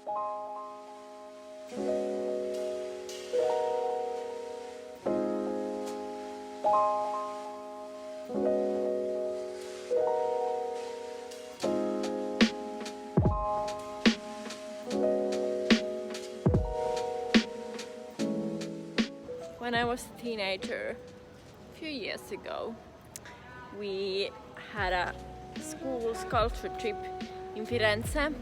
When I was a teenager, a few years ago, we had a school sculpture trip in Firenze.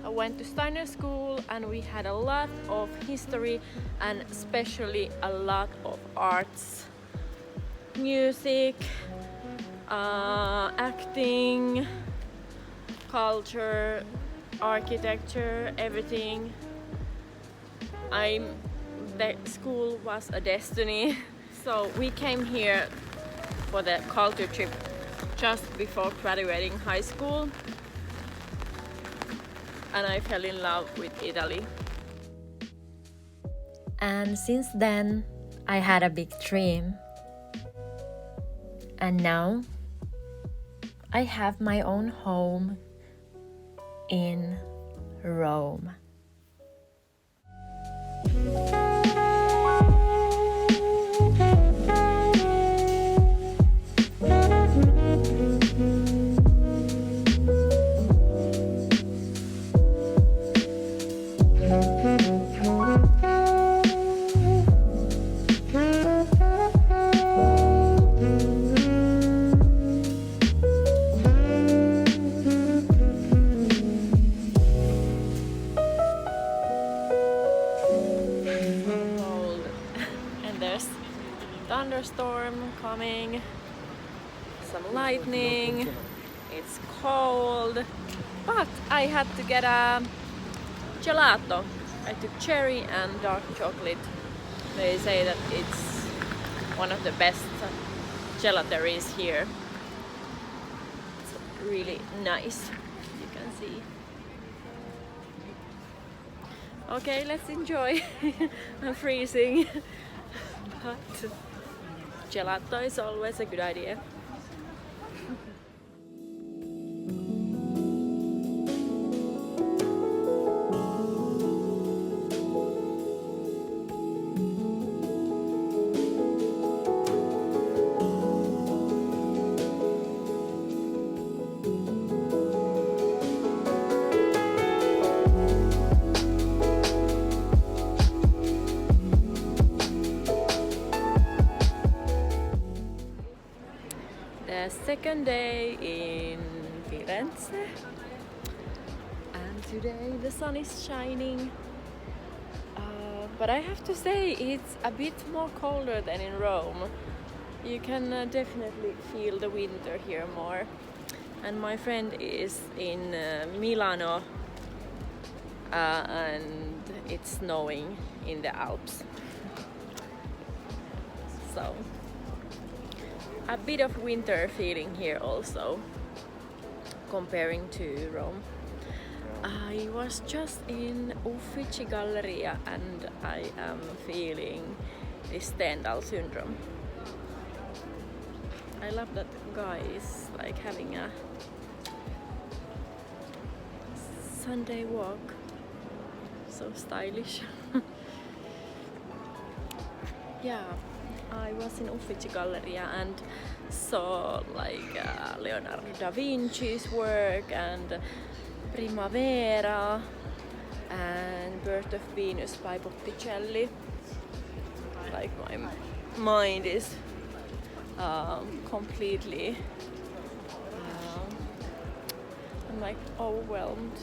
I went to Steiner school and we had a lot of history and especially a lot of arts, music, acting, culture, architecture, everything. The school was a destiny. So we came here for the culture trip just before graduating high school. And I fell in love with Italy. And since then, I had a big dream. And now, I have my own home in Rome. Thunderstorm coming, some lightning, it's cold, but I had to get a gelato. I took cherry and dark chocolate. They say that it's one of the best gelateries here. It's really nice, you can see. Okay, let's enjoy. I'm freezing. But gelato is always a good idea. The second day in Firenze, and today the sun is shining, but I have to say it's a bit more colder than in Rome. You can definitely feel the winter here more. And my friend is in Milano and it's snowing in the Alps. So a bit of winter feeling here also, comparing to Rome. I was just in Uffizi Galleria and I am feeling this Stendhal syndrome. I love that guy is like having a Sunday walk. So stylish. Yeah. I was in Uffizi Galleria and saw like Leonardo da Vinci's work and Primavera and Birth of Venus by Botticelli. Like my mind is completely I'm like overwhelmed.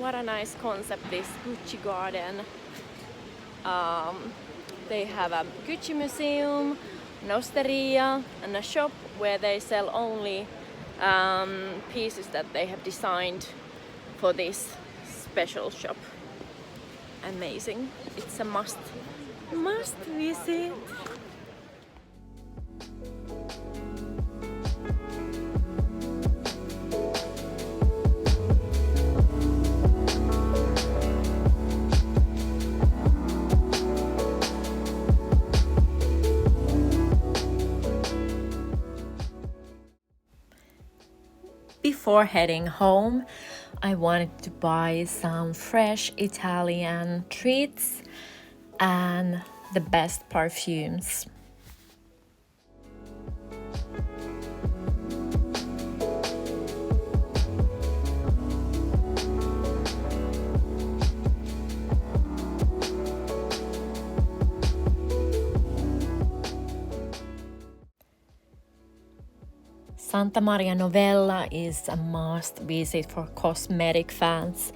what a nice concept, this Gucci garden. They have a Gucci museum, an osteria, and a shop where they sell only pieces that they have designed for this special shop. Amazing. It's a must visit. Before heading home, I wanted to buy some fresh Italian treats and the best perfumes. Santa Maria Novella is a must visit for cosmetic fans.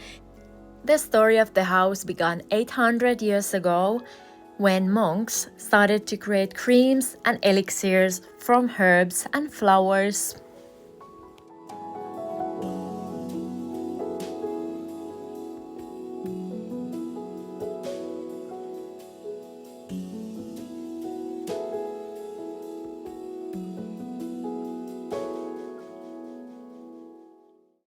The story of the house began 800 years ago when monks started to create creams and elixirs from herbs and flowers.